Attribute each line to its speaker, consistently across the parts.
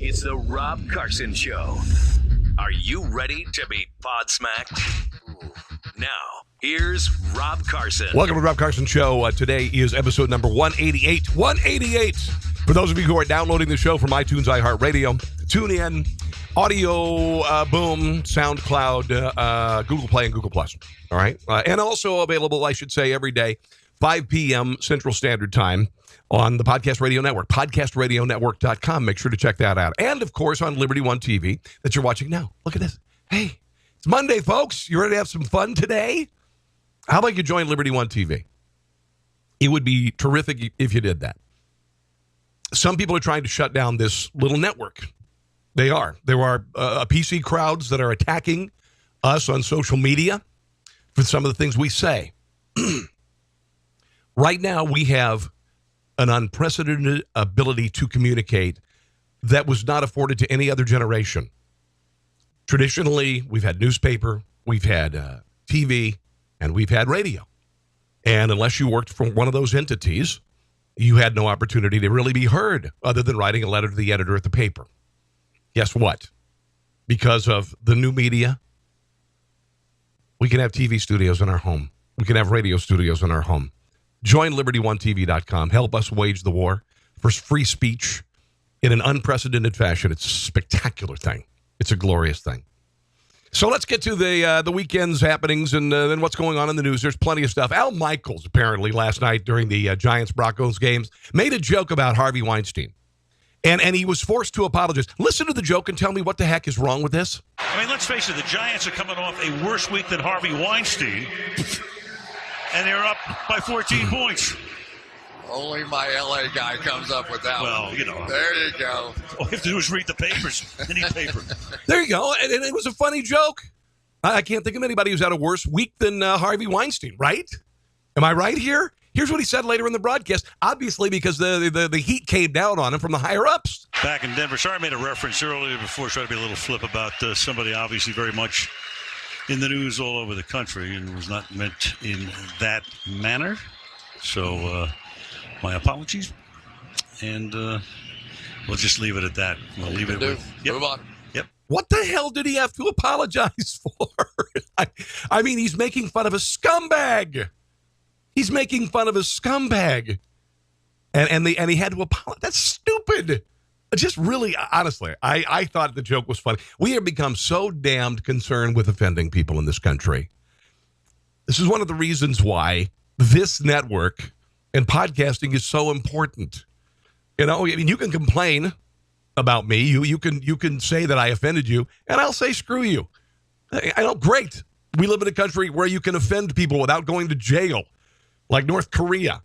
Speaker 1: It's the Rob Carson Show. Are you ready to be podsmacked? Now, here's Rob Carson.
Speaker 2: Welcome to the Rob Carson Show. Today is episode number 188. 188! For those of you who are downloading the show from iTunes, iHeartRadio, TuneIn, Audio Boom, SoundCloud, Google Play, and Google Plus. All right? And also available, I should say, every day, 5 p.m. Central Standard Time on the Podcast Radio Network, podcastradionetwork.com. Make sure to check that out. And, of course, on Liberty One TV that you're watching now. Look at this. Hey, it's Monday, folks. You ready to have some fun today? How about you join Liberty One TV? It would be terrific if you did that. Some people are trying to shut down this little network. They are. There are PC crowds that are attacking us on social media for some of the things we say. Right now, we have an unprecedented ability to communicate that was not afforded to any other generation. Traditionally, we've had newspaper, we've had TV, and we've had radio. And unless you worked for one of those entities, you had no opportunity to really be heard other than writing a letter to the editor at the paper. Guess what? Because of the new media, we can have TV studios in our home. We can have radio studios in our home. Join LibertyOneTV.com. Help us wage the war for free speech in an unprecedented fashion. It's a spectacular thing. It's a glorious thing. So let's get to the weekend's happenings and then what's going on in the news. There's plenty of stuff. Al Michaels, apparently, last night during the Giants-Broncos games, made a joke about Harvey Weinstein. And he was forced to apologize. Listen to the joke and tell me what the heck is wrong with this.
Speaker 3: I mean, let's face it, the Giants are coming off a worse week than Harvey Weinstein. And they're up by 14 points.
Speaker 4: Only my LA guy comes up with that one.
Speaker 3: Well, you know.
Speaker 4: There you go.
Speaker 3: All you have to do is read the papers. Any paper.
Speaker 2: There you go. And it was a funny joke. I can't think of anybody who's had a worse week than Harvey Weinstein, right? Am I right here? Here's what he said later in the broadcast. Obviously, because the heat came down on him from the higher-ups.
Speaker 3: Back in Denver. Sorry I made a reference earlier before, trying to be a little flip about somebody obviously very much in the news all over the country and was not meant in that manner. So my apologies. And we'll just leave it at that. We'll leave it with... Yep.
Speaker 4: Move on.
Speaker 3: Yep.
Speaker 2: What the hell did he have to apologize for? I mean, he's making fun of a scumbag. He's making fun of a scumbag. And he had to apologize. That's stupid. Just really, honestly, I thought the joke was funny. We have become so damned concerned with offending people in this country. This is one of the reasons why this network and podcasting is so important. You know, I mean, you can complain about me. You can say that I offended you, and I'll say screw you. I know, great. We live in a country where you can offend people without going to jail, like North Korea.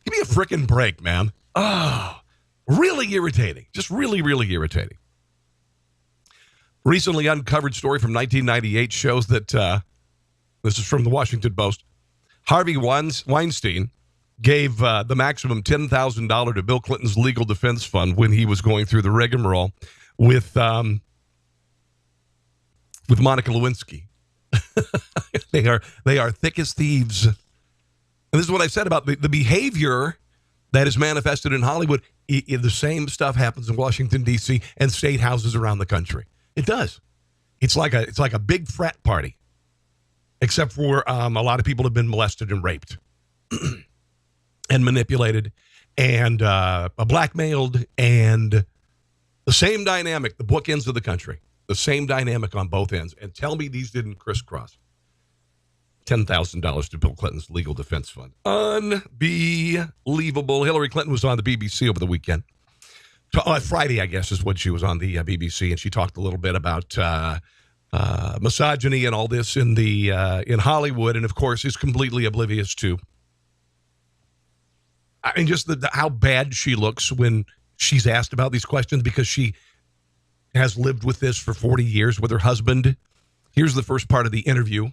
Speaker 2: Give me a frickin' break, man. Oh. Really irritating. Just really, really irritating. Recently uncovered story from 1998 shows that, this is from the Washington Post, Harvey Weinstein gave the maximum $10,000 to Bill Clinton's legal defense fund when he was going through the rigmarole with Monica Lewinsky. They are thick as thieves. And this is what I said about the behavior that is manifested in Hollywood. The same stuff happens in Washington, D.C. and state houses around the country. It does. It's like a big frat party, except for a lot of people have been molested and raped and manipulated and blackmailed, and the same dynamic, the bookends of the country, the same dynamic on both ends. And tell me these didn't crisscross. $10,000 to Bill Clinton's legal defense fund. Unbelievable. Hillary Clinton was on the BBC over the weekend. Friday, I guess, is when she was on the BBC, and she talked a little bit about misogyny and all this in Hollywood, and of course is completely oblivious to, I mean, just how bad she looks when she's asked about these questions, because she has lived with this for 40 years with her husband. Here's the first part of the interview.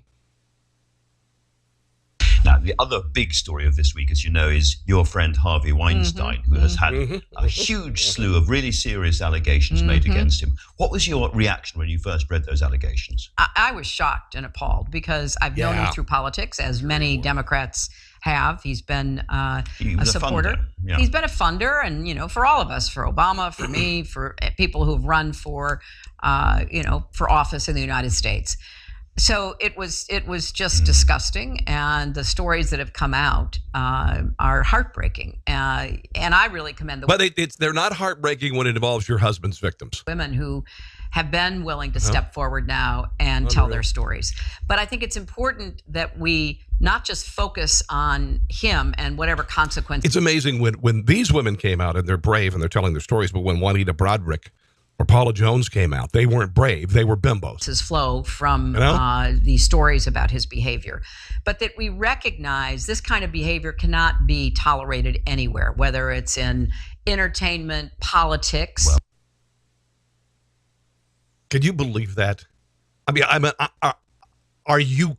Speaker 5: Now, the other big story of this week, as you know, is your friend Harvey Weinstein, who has had a huge slew of really serious allegations made against him. What was your reaction when you first read those allegations?
Speaker 6: I was shocked and appalled because I've known him through politics, as many Democrats have. He's been a supporter.
Speaker 5: Yeah.
Speaker 6: He's been a funder, and for all of us, for Obama, for me, for people who've run for for office in the United States. So it was just disgusting, and the stories that have come out are heartbreaking. And I really commend the
Speaker 2: But they're not heartbreaking when it involves your husband's victims.
Speaker 6: Women who have been willing to step forward now and tell their stories. But I think it's important that we not just focus on him and whatever consequences.
Speaker 2: It's amazing when these women came out and they're brave and they're telling their stories, but when Juanita Broderick or Paula Jones came out, they weren't brave, they were bimbos.
Speaker 6: His flow from these stories about his behavior. But that we recognize this kind of behavior cannot be tolerated anywhere, whether it's in entertainment, politics.
Speaker 2: Well, can you believe that? I mean, are you?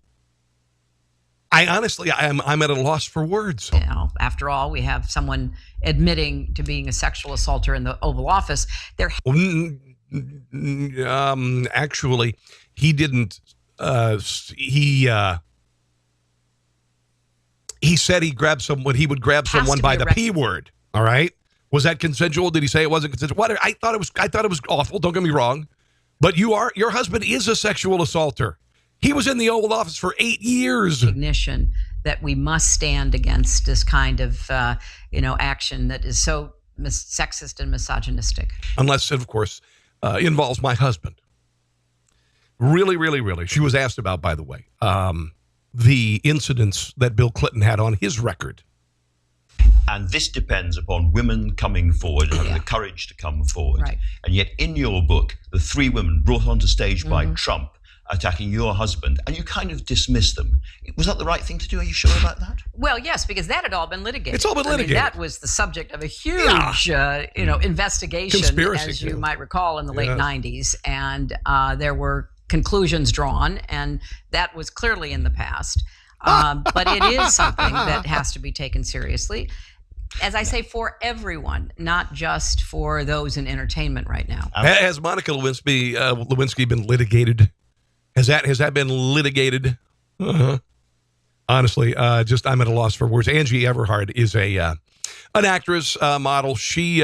Speaker 2: I honestly, I'm at a loss for words.
Speaker 6: After all, we have someone admitting to being a sexual assaulter in the Oval Office.
Speaker 2: Actually, he didn't. He said he grabbed someone. He would grab someone by the P word. All right. Was that consensual? Did he say it wasn't consensual? What? I thought it was awful. Don't get me wrong. But your husband is a sexual assaulter. He was in the Oval Office for 8 years.
Speaker 6: Recognition that we must stand against this kind of, action that is so sexist and misogynistic.
Speaker 2: Unless it, of course, involves my husband. Really, really, really. She was asked about, by the way, the incidents that Bill Clinton had on his record.
Speaker 5: And this depends upon women coming forward and having the courage to come forward.
Speaker 6: Right.
Speaker 5: And yet in your book, the 3 women brought onto stage by Trump attacking your husband, and you kind of dismissed them. Was that the right thing to do? Are you sure about that?
Speaker 6: Well, yes, because that had all been litigated.
Speaker 2: It's all been litigated.
Speaker 6: That was the subject of a huge, investigation,
Speaker 2: conspiracy,
Speaker 6: as you might recall, in the late 90s. And there were conclusions drawn, and that was clearly in the past. But it is something that has to be taken seriously. As I say, for everyone, not just for those in entertainment right now.
Speaker 2: Has Monica Lewinsky been litigated? Has that been litigated? Honestly, I'm at a loss for words. Angie Everhart is an actress, model. She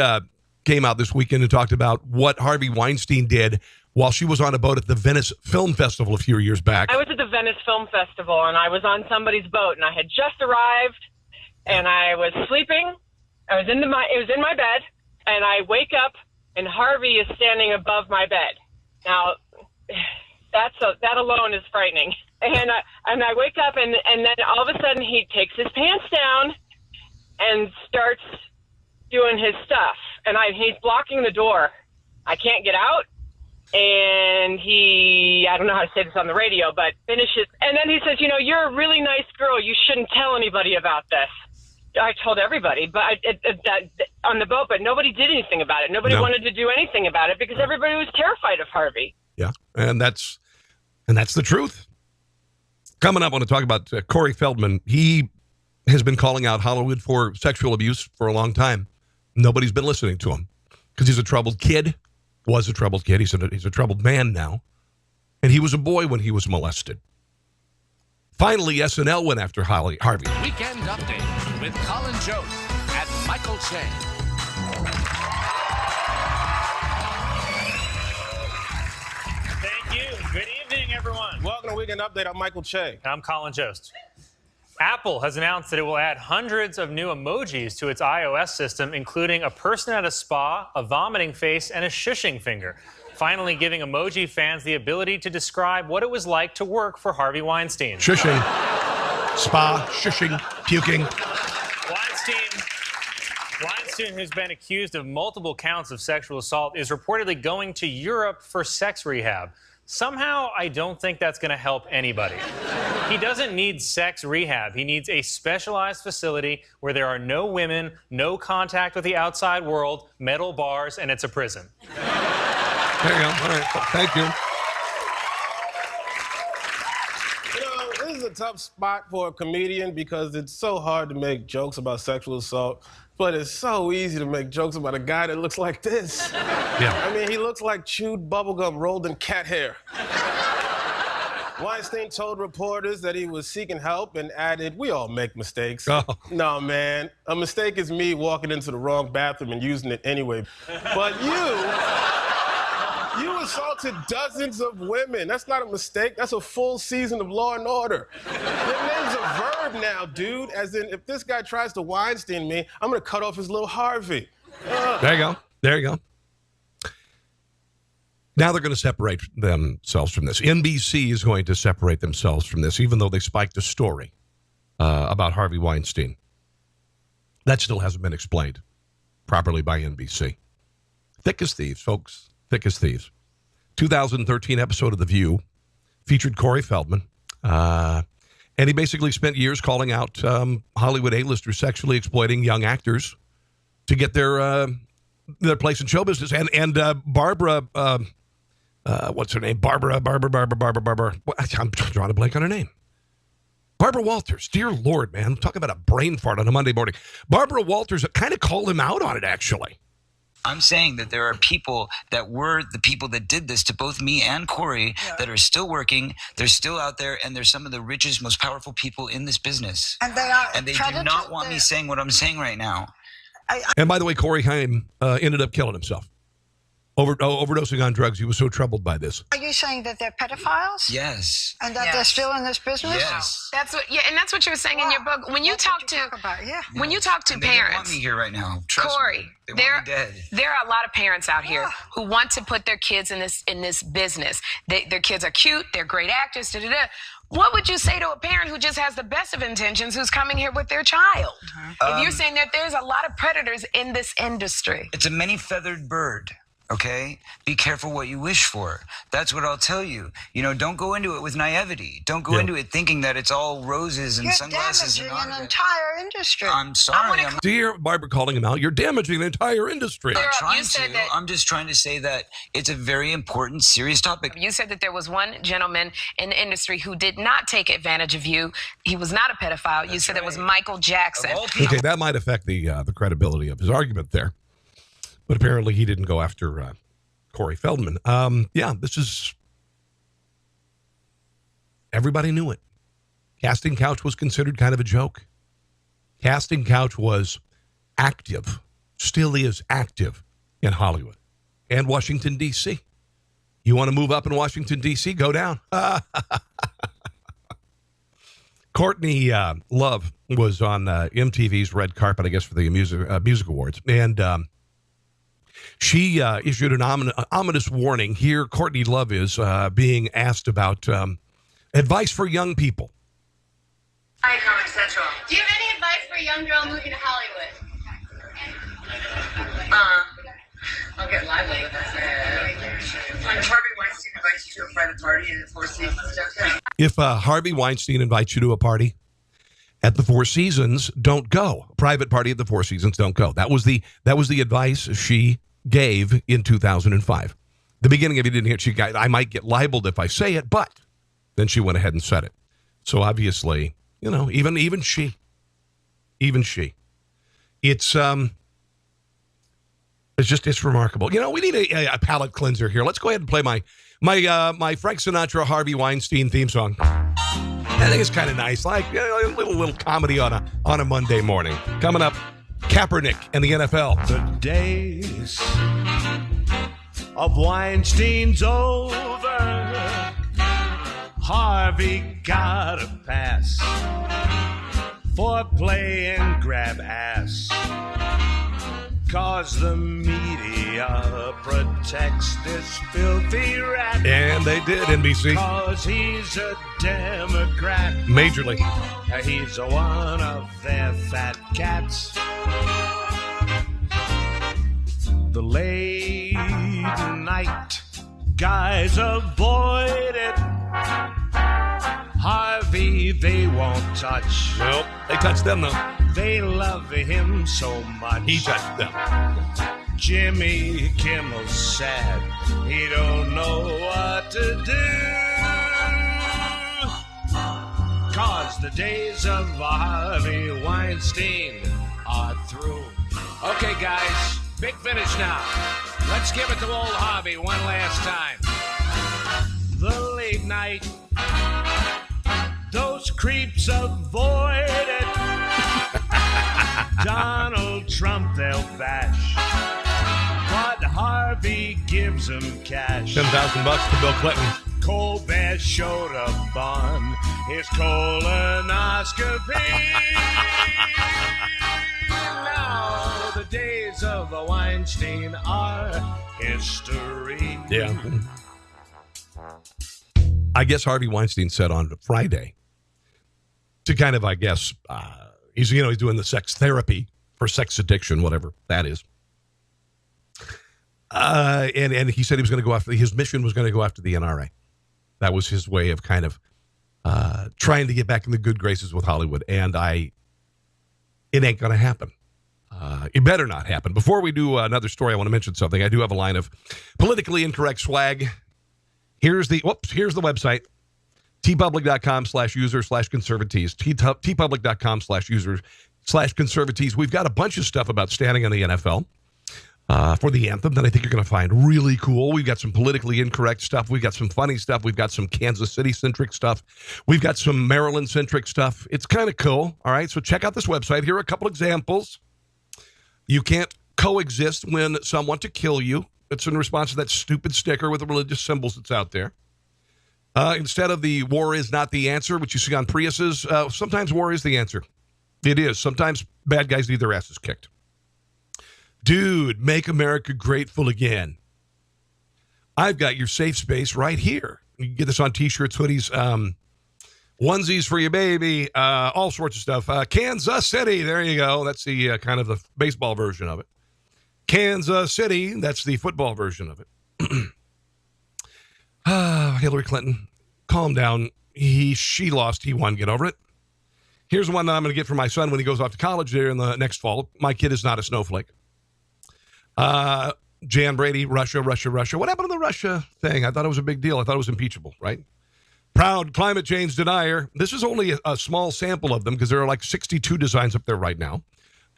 Speaker 2: came out this weekend and talked about what Harvey Weinstein did while she was on a boat at the Venice Film Festival a few years back.
Speaker 7: I was at the Venice Film Festival, and I was on somebody's boat, and I had just arrived, and I was sleeping. It was in my bed, and I wake up, and Harvey is standing above my bed. Now, that alone is frightening. And I wake up, and then all of a sudden he takes his pants down and starts doing his stuff. And he's blocking the door. I can't get out. And I don't know how to say this on the radio, but finishes. And then he says, you're a really nice girl. You shouldn't tell anybody about this. I told everybody, but on the boat, but nobody did anything about it. Nobody wanted to do anything about it because everybody was terrified of Harvey.
Speaker 2: Yeah, and that's the truth. Coming up, I want to talk about Corey Feldman. He has been calling out Hollywood for sexual abuse for a long time. Nobody's been listening to him because he's a troubled kid. Was a troubled kid. He's a troubled man now, and he was a boy when he was molested. Finally, SNL went after Harvey.
Speaker 8: Weekend Update with Colin Jost and Michael Che.
Speaker 9: Thank you. Good evening, everyone.
Speaker 10: Welcome to Weekend Update. I'm Michael Che.
Speaker 9: I'm Colin Jost. Apple has announced that it will add hundreds of new emojis to its iOS system, including a person at a spa, a vomiting face, and a shushing finger. Finally giving emoji fans the ability to describe what it was like to work for Harvey Weinstein.
Speaker 2: Shushing, spa, shushing, puking.
Speaker 9: Weinstein, who's been accused of multiple counts of sexual assault, is reportedly going to Europe for sex rehab. Somehow, I don't think that's going to help anybody. He doesn't need sex rehab. He needs a specialized facility where there are no women, no contact with the outside world, metal bars, and it's a prison.
Speaker 2: There you go. All right. Thank you.
Speaker 10: This is a tough spot for a comedian because it's so hard to make jokes about sexual assault, but it's so easy to make jokes about a guy that looks like this.
Speaker 2: Yeah.
Speaker 10: I mean, he looks like chewed bubblegum rolled in cat hair. Weinstein told reporters that he was seeking help and added, "We all make mistakes."
Speaker 2: Oh.
Speaker 10: No, man. A mistake is me walking into the wrong bathroom and using it anyway. But you assaulted dozens of women. That's not a mistake. That's a full season of Law and Order. Your name's a verb now, dude. As in, if this guy tries to Weinstein me, I'm going to cut off his little Harvey.
Speaker 2: There you go. There you go. Now they're going to separate themselves from this. NBC is going to separate themselves from this, even though they spiked a story about Harvey Weinstein. That still hasn't been explained properly by NBC. Thick as thieves, folks. Thick as thieves. 2013 episode of The View featured Corey Feldman. And he basically spent years calling out Hollywood A-listers sexually exploiting young actors to get their place in show business. And Barbara... what's her name? Barbara. I'm drawing a blank on her name. Barbara Walters. Dear Lord, man. Talk about a brain fart on a Monday morning. Barbara Walters kind of called him out on it, actually.
Speaker 11: I'm saying that there are people that were the people that did this to both me and Corey that are still working. They're still out there, and they're some of the richest, most powerful people in this business.
Speaker 12: And they are.
Speaker 11: And they do not want me saying what I'm saying right now.
Speaker 2: And by the way, Corey Haim ended up killing himself. Overdosing on drugs. He was so troubled by this.
Speaker 12: Are you saying that they're pedophiles?
Speaker 11: Yes.
Speaker 12: And that they're still in this business?
Speaker 11: Yes.
Speaker 13: That's what. Yeah, and that's what you were saying in your book. When you talk to when you talk to
Speaker 11: And they
Speaker 13: parents,
Speaker 11: don't want me here right now. Trust
Speaker 13: Corey,
Speaker 11: me. They want me dead.
Speaker 13: there are a lot of parents out here who want to put their kids in this business. Their kids are cute. They're great actors. Da, da, da. What would you say to a parent who just has the best of intentions, who's coming here with their child? If you're saying that there's a lot of predators in this industry.
Speaker 11: It's a many-feathered bird. Okay? Be careful what you wish for. That's what I'll tell you. You know, don't go into it with naivety. Don't go into it thinking that it's all roses and sunglasses.
Speaker 12: You're damaging an entire industry.
Speaker 11: I'm sorry.
Speaker 2: Dear Barbara calling him out, you're damaging the entire industry.
Speaker 11: I'm just trying to say that it's a very important, serious topic.
Speaker 13: You said that there was one gentleman in the industry who did not take advantage of you. He was not a pedophile. You said it was Michael Jackson.
Speaker 2: Okay, that might affect the credibility of his argument there. But apparently he didn't go after Corey Feldman. This is... Everybody knew it. Casting Couch was considered kind of a joke. Casting Couch was active, still is active in Hollywood and Washington, D.C. You want to move up in Washington, D.C., go down. Courtney Love was on MTV's red carpet, I guess, for the music awards. And... she issued an ominous warning. Here, Courtney Love is being asked about advice for young people.
Speaker 14: Hi, Comic Central. Do you have any advice for a young girl moving to Hollywood? I'll get lively with this. Harvey Weinstein invites you to a private party in the Four Seasons.
Speaker 2: If Harvey Weinstein invites you to a party at the Four Seasons, don't go. Private party at the Four Seasons, don't go. That was the advice she gave in 2005. The beginning of it, you didn't hear. I might get libeled if I say it, but then she went ahead and said it. So obviously, you know, even she, it's remarkable. You know, we need a palate cleanser here. Let's go ahead and play my Frank Sinatra Harvey Weinstein theme song. I think it's kind of nice, like a little comedy on a Monday morning. Coming up, Kaepernick and the NFL.
Speaker 15: The days of Weinstein's over. Harvey got a pass for playing grab ass. 'Cause the media protects this filthy rat.
Speaker 2: And they did, NBC.
Speaker 15: 'Cause he's a Democrat.
Speaker 2: Majorly.
Speaker 15: He's one of their fat cats. The late night guys avoid it. Harvey, they won't touch.
Speaker 2: Nope, they touched them though.
Speaker 15: They love him so much.
Speaker 2: He touched them.
Speaker 15: Jimmy Kimmel's sad. He don't know what to do. 'Cause the days of Harvey Weinstein are through.
Speaker 8: Okay, guys, big finish now. Let's give it to old Harvey one last time.
Speaker 15: The late night. Those creeps avoid it. Donald Trump they'll bash, but Harvey gives them cash.
Speaker 2: $10,000 to Bill Clinton.
Speaker 15: Colbert showed up on his colonoscopy. Now the days of Weinstein are history.
Speaker 2: Yeah. I guess Harvey Weinstein said on Friday to kind of, I guess, he's doing the sex therapy for sex addiction, whatever that is. And he said he was going to go after, his mission was going to go after the NRA. That was his way of kind of trying to get back in the good graces with Hollywood. And it ain't going to happen. It better not happen. Before we do another story, I want to mention something. I do have a line of politically incorrect swag. Here's the website, tpublic.com/user/conservatees, tpublic.com/user/conservatees. We've got a bunch of stuff about standing on the NFL for the anthem that I think you're going to find really cool. We've got some politically incorrect stuff. We've got some funny stuff. We've got some Kansas City-centric stuff. We've got some Maryland-centric stuff. It's kind of cool. All right, so check out this website. Here are a couple examples. You can't coexist when some want to kill you. It's in response to that stupid sticker with the religious symbols that's out there. Instead of the war is not the answer, which you see on Priuses, sometimes war is the answer. It is. Sometimes bad guys need their asses kicked. Dude, make America grateful again. I've got your safe space right here. You can get this on T-shirts, hoodies, onesies for your baby, all sorts of stuff. Kansas City, there you go. That's the kind of the baseball version of it. Kansas City, that's the football version of it. Hillary Clinton, calm down. She lost, he won, get over it. Here's one that I'm going to get for my son when he goes off to college there in the next fall. My kid is not a snowflake. Jan Brady, Russia. What happened to the Russia thing? I thought it was a big deal. I thought it was impeachable, right? Proud climate change denier. This is only a small sample of them because there are like 62 designs up there right now.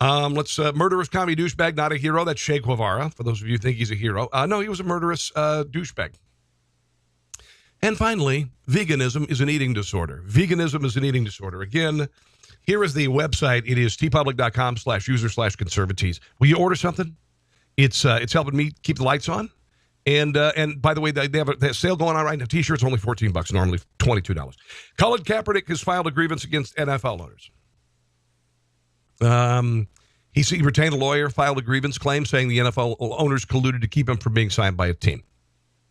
Speaker 2: Murderous commie douchebag, not a hero. That's Che Guevara, for those of you who think he's a hero. No, he was a murderous douchebag. And finally, veganism is an eating disorder. Again, here is the website. It is tpublic.com/user/conservatees. Will you order something? It's helping me keep the lights on. And by the way, they have a sale going on right now. T-shirts only $14, normally $22. Colin Kaepernick has filed a grievance against NFL owners. He retained a lawyer, filed a grievance claim saying the NFL owners colluded to keep him from being signed by a team.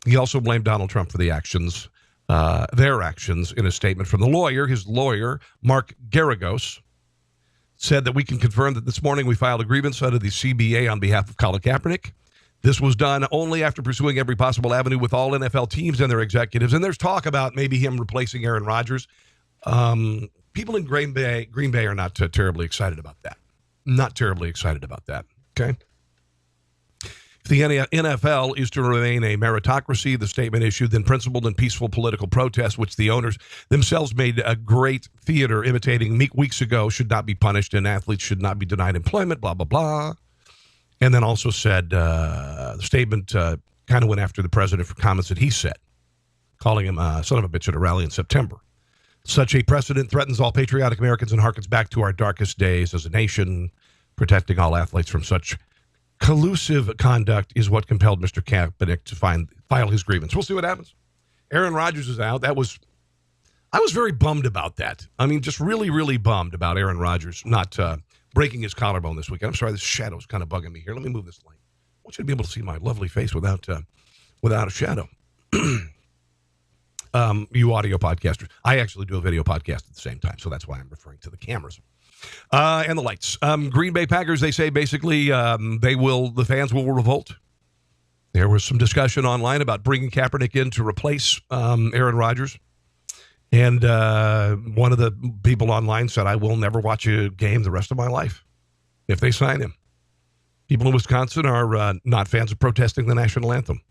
Speaker 2: He also blamed Donald Trump for their actions in a statement from the lawyer. His lawyer, Mark Garagos, said that we can confirm that this morning we filed a grievance under the CBA on behalf of Colin Kaepernick. This was done only after pursuing every possible avenue with all NFL teams and their executives. And there's talk about maybe him replacing Aaron Rodgers. People in Green Bay are not terribly excited about that. Not terribly excited about that. Okay. If the NFL is to remain a meritocracy, the statement issued, then principled and peaceful political protest, which the owners themselves made a great theater imitating weeks ago, should not be punished, and athletes should not be denied employment, blah, blah, blah. And then also said the statement kind of went after the president for comments that he said, calling him son of a bitch at a rally in September. Such a precedent threatens all patriotic Americans and harkens back to our darkest days as a nation. Protecting all athletes from such collusive conduct is what compelled Mr. Kaepernick to file his grievance. We'll see what happens. Aaron Rodgers is out. I was very bummed about that. I mean, just really, really bummed about Aaron Rodgers not breaking his collarbone this weekend. I'm sorry, this shadow's kind of bugging me here. Let me move this light. I want you to be able to see my lovely face without a shadow. You audio podcasters. I actually do a video podcast at the same time, so that's why I'm referring to the cameras. And the lights. Green Bay Packers, they say basically the fans will revolt. There was some discussion online about bringing Kaepernick in to replace Aaron Rodgers. And one of the people online said, I will never watch a game the rest of my life if they sign him. People in Wisconsin are not fans of protesting the national anthem,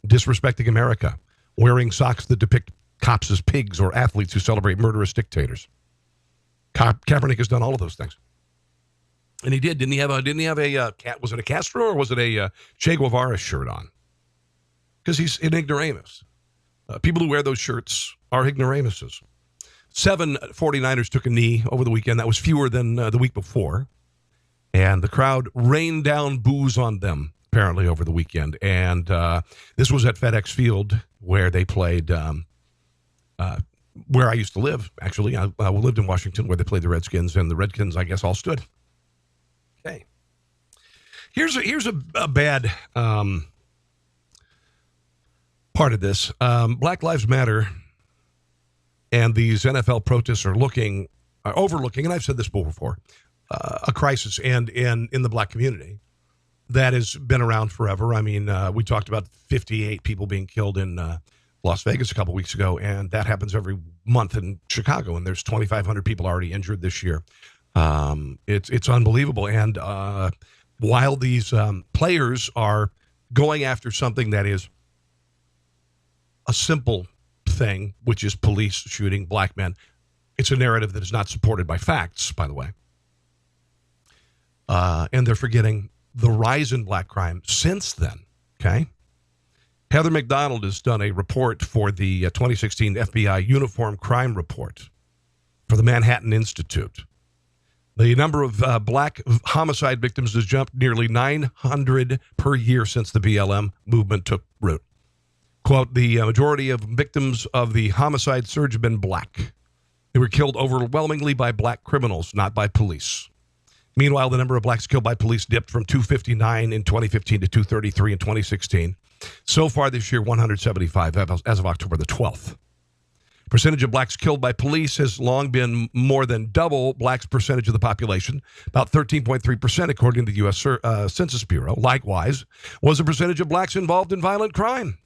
Speaker 2: disrespecting America, wearing socks that depict cops as pigs or athletes who celebrate murderous dictators. Kaepernick has done all of those things. And he did. Didn't he have a was it a Castro or was it a Che Guevara shirt on? Because he's an ignoramus. People who wear those shirts are ignoramuses. 7 49ers took a knee over the weekend. That was fewer than the week before. And the crowd rained down booze on them, apparently, over the weekend. And this was at FedEx Field, where they played, where I used to live, actually. I lived in Washington, where they played the Redskins, and the Redskins, I guess, all stood. Okay. Here's a bad part of this. Black Lives Matter and these NFL protests are overlooking, and I've said this before, a crisis and in the black community that has been around forever. I mean, we talked about 58 people being killed in Las Vegas a couple weeks ago, and that happens every month in Chicago, and there's 2,500 people already injured this year. It's unbelievable. And while these players are going after something that is a simple thing, which is police shooting black men, it's a narrative that is not supported by facts, by the way. And they're forgetting the rise in black crime since then, okay? Heather McDonald has done a report for the 2016 FBI Uniform Crime Report for the Manhattan Institute. The number of black homicide victims has jumped nearly 900 per year since the BLM movement took root. Quote, the majority of victims of the homicide surge have been black. They were killed overwhelmingly by black criminals, not by police. Meanwhile, the number of blacks killed by police dipped from 259 in 2015 to 233 in 2016. So far this year, 175 as of October the 12th. Percentage of blacks killed by police has long been more than double blacks' percentage of the population, about 13.3% according to the U.S. Census Bureau. Likewise, was the percentage of blacks involved in violent crime.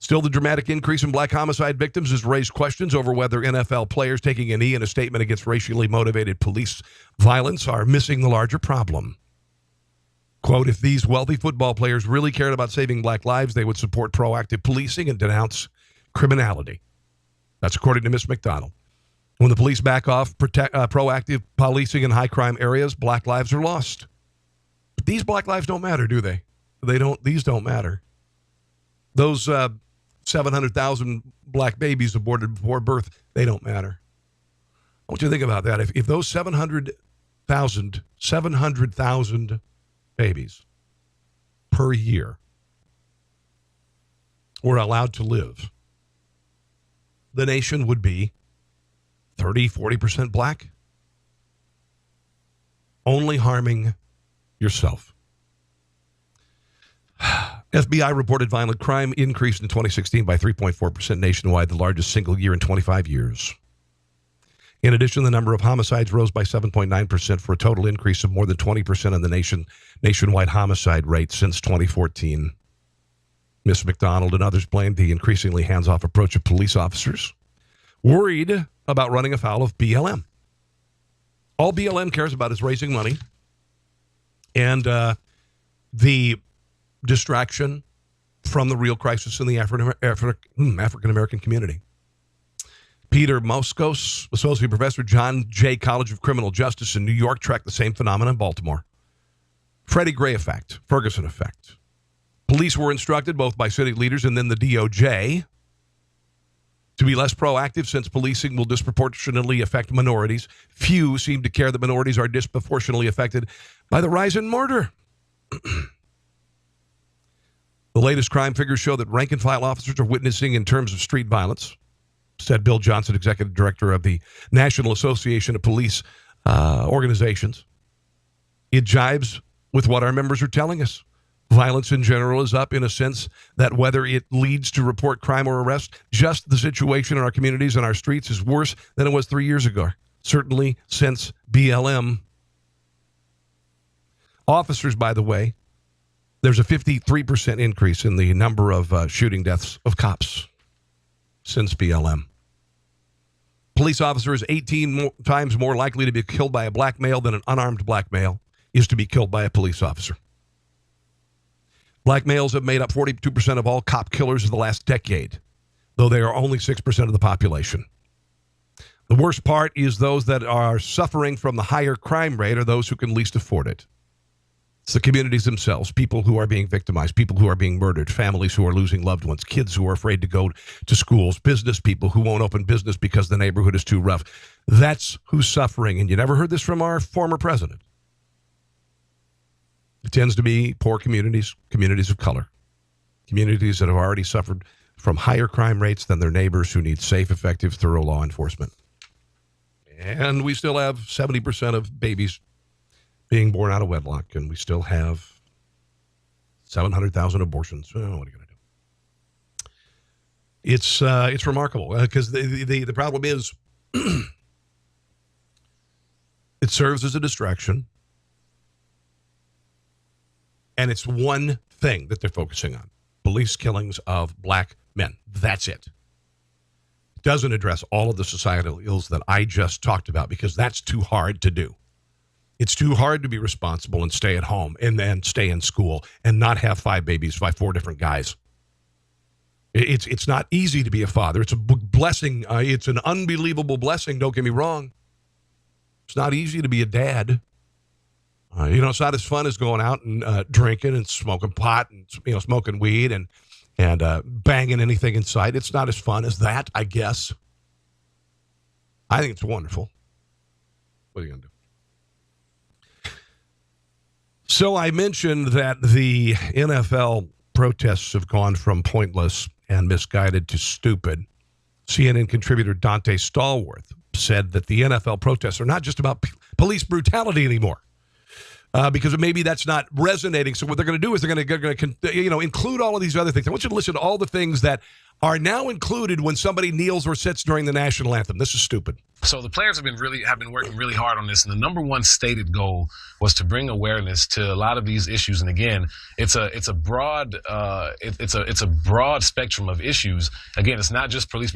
Speaker 2: Still, the dramatic increase in black homicide victims has raised questions over whether NFL players taking a knee in a statement against racially motivated police violence are missing the larger problem. Quote, if these wealthy football players really cared about saving black lives, they would support proactive policing and denounce criminality. That's according to Ms. McDonald. When the police back off proactive policing in high crime areas, black lives are lost. But these black lives don't matter, do they? These don't matter. Those 700,000 black babies aborted before birth, they don't matter. I want you to think about that. If those 700,000 babies per year were allowed to live, the nation would be 30, 40% black, only harming yourself. FBI reported violent crime increased in 2016 by 3.4% nationwide, the largest single year in 25 years. In addition, the number of homicides rose by 7.9% for a total increase of more than 20% in the nationwide homicide rate since 2014. Ms. McDonald and others blamed the increasingly hands-off approach of police officers, worried about running afoul of BLM. All BLM cares about is raising money and the distraction from the real crisis in the African-American community. Peter Moskos, associate professor, John Jay College of Criminal Justice in New York, tracked the same phenomenon in Baltimore. Freddie Gray effect, Ferguson effect. Police were instructed both by city leaders and then the DOJ to be less proactive since policing will disproportionately affect minorities. Few seem to care that minorities are disproportionately affected by the rise in murder. The latest crime figures show that rank-and-file officers are witnessing in terms of street violence, said Bill Johnson, executive director of the National Association of Police Organizations. It jives with what our members are telling us. Violence in general is up in a sense that whether it leads to report crime or arrest, just the situation in our communities and our streets is worse than it was 3 years ago. Certainly since BLM. Officers, by the way, there's a 53% increase in the number of shooting deaths of cops since BLM. Police officer is 18 times more likely to be killed by a black male than an unarmed black male is to be killed by a police officer. Black males have made up 42% of all cop killers in the last decade, though they are only 6% of the population. The worst part is those that are suffering from the higher crime rate are those who can least afford it. It's the communities themselves, people who are being victimized, people who are being murdered, families who are losing loved ones, kids who are afraid to go to schools, business people who won't open business because the neighborhood is too rough. That's who's suffering. And you never heard this from our former president. It tends to be poor communities, communities of color, communities that have already suffered from higher crime rates than their neighbors who need safe, effective, thorough law enforcement. And we still have 70% of babies being born out of wedlock, and we still have 700,000 abortions. Well, what are you going to do? It's remarkable because the problem is it serves as a distraction, and it's one thing that they're focusing on: police killings of black men. That's it. It doesn't address all of the societal ills that I just talked about because that's too hard to do. It's too hard to be responsible and stay at home and then stay in school and not have 5 babies by 4 different guys. It's not easy to be a father. It's a blessing. It's an unbelievable blessing. Don't get me wrong. It's not easy to be a dad. It's not as fun as going out and drinking and smoking pot and smoking weed and banging anything in sight. It's not as fun as that, I guess. I think it's wonderful. What are you going to do? So I mentioned that the NFL protests have gone from pointless and misguided to stupid. CNN contributor Dante Stallworth said that the NFL protests are not just about police brutality anymore, because maybe that's not resonating. So what they're going to do is they're going to include all of these other things. I want you to listen to all the things that are now included when somebody kneels or sits during the national anthem. This is stupid.
Speaker 16: So the players have been working really hard on this, and the number one stated goal was to bring awareness to a lot of these issues. And again, it's a broad spectrum of issues. Again, it's not just police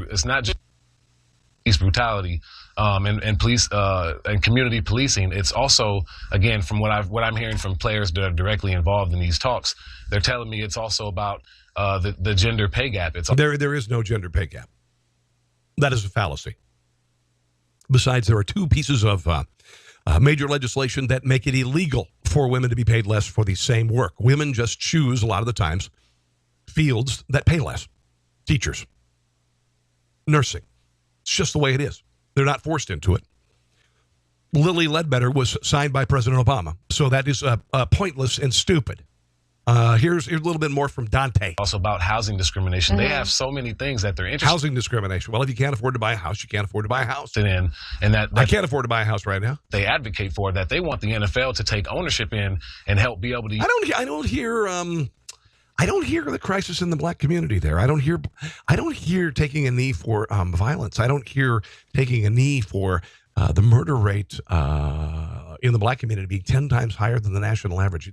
Speaker 16: brutality and police and community policing. It's also, again, from what I'm hearing from players that are directly involved in these talks, they're telling me it's also about the gender pay gap.
Speaker 2: There is no gender pay gap. That is a fallacy. Besides, there are 2 pieces of major legislation that make it illegal for women to be paid less for the same work. Women just choose, a lot of the times, fields that pay less. Teachers. Nursing. It's just the way it is. They're not forced into it. Lilly Ledbetter was signed by President Obama. So that is pointless and stupid. Here's a little bit more from Dante.
Speaker 16: Also about housing discrimination. They have so many things that they're interested in.
Speaker 2: Housing discrimination. Well, if you can't afford to buy a house, you can't afford to buy a house.
Speaker 16: And that
Speaker 2: I can't afford to buy a house right now.
Speaker 16: They advocate for that. They want the NFL to take ownership in and help be able to.
Speaker 2: I don't hear the crisis in the black community there. I don't hear taking a knee for violence. I don't hear taking a knee for the murder rate in the black community being 10 times higher than the national average.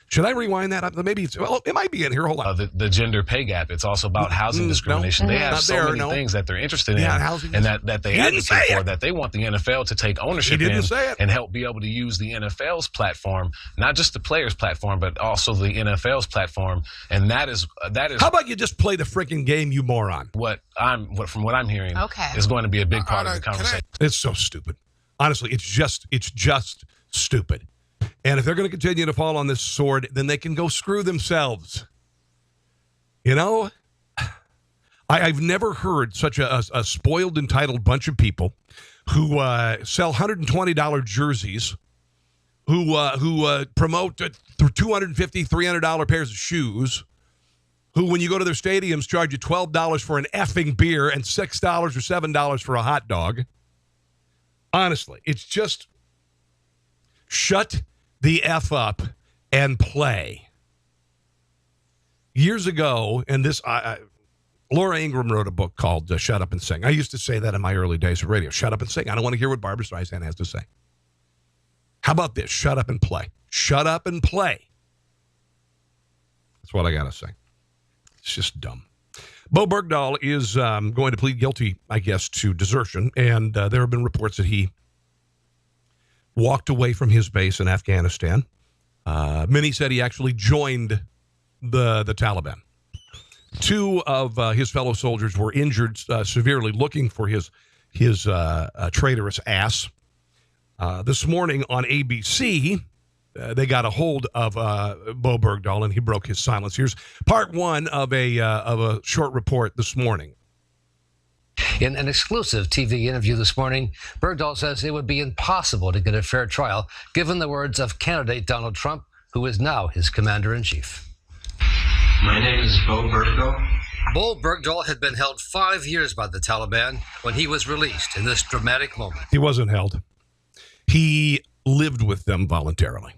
Speaker 2: Should I rewind that up? Maybe it might be in here. Hold on.
Speaker 16: The gender pay gap. It's also about housing discrimination. They have so many things that they're interested in, and that they advocate for. That they want the NFL to take ownership in and help be able to use the NFL's platform, not just the players' platform, but also the NFL's platform. And that is.
Speaker 2: How about you just play the freaking game, you moron?
Speaker 16: From what I'm hearing, is going to be a big part of the conversation.
Speaker 2: It's so stupid. Honestly, it's just stupid. And if they're going to continue to fall on this sword, then they can go screw themselves. I've never heard such a spoiled, entitled bunch of people who sell $120 jerseys, who promote $250, $300 pairs of shoes, who, when you go to their stadiums, charge you $12 for an effing beer and $6 or $7 for a hot dog. Honestly, it's just shut the F up and play. Years ago, and this, Laura Ingraham wrote a book called Shut Up and Sing. I used to say that in my early days of radio. Shut up and sing. I don't want to hear what Barbra Streisand has to say. How about this? Shut up and play. Shut up and play. That's what I got to say. It's just dumb. Bo Bergdahl is going to plead guilty, I guess, to desertion, and there have been reports that he walked away from his base in Afghanistan. Many said he actually joined the Taliban. 2 of his fellow soldiers were injured severely, looking for his traitorous ass. This morning on ABC, they got a hold of Bo Bergdahl, and he broke his silence. Here's part one of a short report this morning.
Speaker 17: In an exclusive TV interview this morning, Bergdahl says it would be impossible to get a fair trial, given the words of candidate Donald Trump, who is now his commander-in-chief.
Speaker 18: My name is Bo Bergdahl.
Speaker 17: Bo Bergdahl had been held 5 years by the Taliban when he was released in this dramatic moment.
Speaker 2: He wasn't held. He lived with them voluntarily.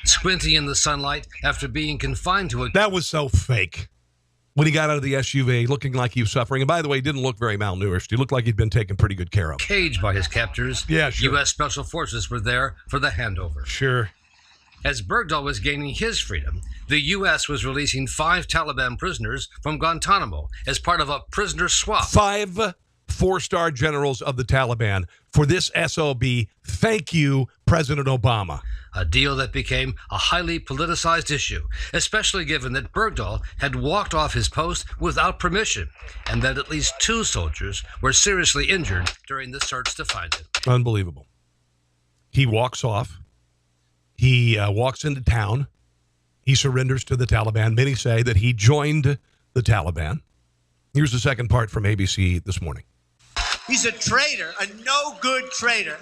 Speaker 17: Squinting in the sunlight after being confined to a...
Speaker 2: That was so fake. When he got out of the SUV, looking like he was suffering. And by the way, he didn't look very malnourished. He looked like he'd been taken pretty good care of.
Speaker 17: Caged by his captors,
Speaker 2: yeah, sure.
Speaker 17: U.S. Special Forces were there for the handover.
Speaker 2: Sure.
Speaker 17: As Bergdahl was gaining his freedom, the U.S. was releasing 5 Taliban prisoners from Guantanamo as part of a prisoner swap.
Speaker 2: 5 4-star generals of the Taliban for this SOB. Thank you, President Obama.
Speaker 17: A deal that became a highly politicized issue, especially given that Bergdahl had walked off his post without permission and that at least 2 soldiers were seriously injured during the search to find him.
Speaker 2: Unbelievable. He walks off. He walks into town. He surrenders to the Taliban. Many say that he joined the Taliban. Here's the second part from ABC this morning.
Speaker 19: He's a traitor, a no-good traitor,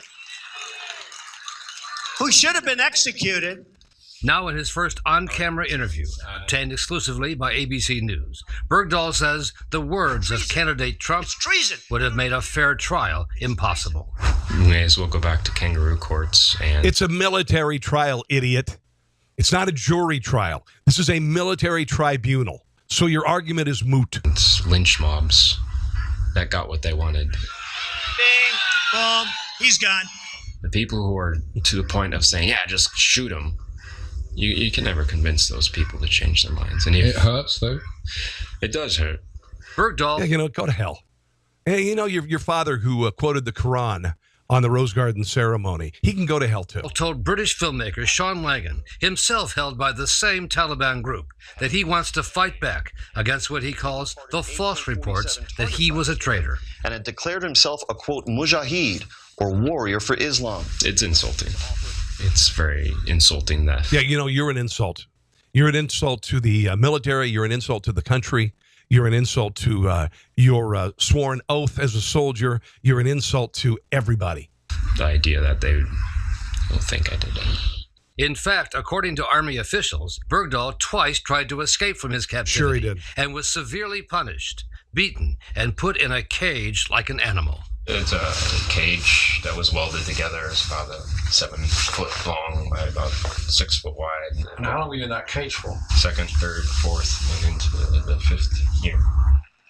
Speaker 19: who should have been executed.
Speaker 17: Now in his first on-camera interview, obtained exclusively by ABC News, Bergdahl says the words of candidate Trump would have made a fair trial impossible.
Speaker 18: We may as well go back to kangaroo courts and...
Speaker 2: It's a military trial, idiot. It's not a jury trial. This is a military tribunal. So your argument is moot.
Speaker 18: It's lynch mobs that got what they wanted.
Speaker 19: Bing, boom, he's gone.
Speaker 18: The people who are to the point of saying, yeah, just shoot him, you can never convince those people to change their minds. And
Speaker 20: it hurts, though.
Speaker 18: It does hurt.
Speaker 17: Bergdahl.
Speaker 2: Yeah, go to hell. Hey, your father who quoted the Quran on the Rose Garden ceremony, he can go to hell, too.
Speaker 17: Told British filmmaker Sean Langan, himself held by the same Taliban group, that he wants to fight back against what he calls the false reports that he was a traitor.
Speaker 21: And had declared himself a, quote, mujahid, or warrior for Islam.
Speaker 18: It's insulting. It's very insulting that...
Speaker 2: Yeah, you're an insult. You're an insult to the military. You're an insult to the country. You're an insult to your sworn oath as a soldier. You're an insult to everybody.
Speaker 18: The idea that they don't think I did that.
Speaker 17: In fact, according to Army officials, Bergdahl twice tried to escape from his captivity.
Speaker 2: Sure he did.
Speaker 17: And was severely punished, beaten, and put in a cage like an animal.
Speaker 18: It's a cage that was welded together. It's about 7 foot long by about 6 foot wide.
Speaker 20: And how long were you in that cage for?
Speaker 18: Second, third, fourth, and into the 5th year.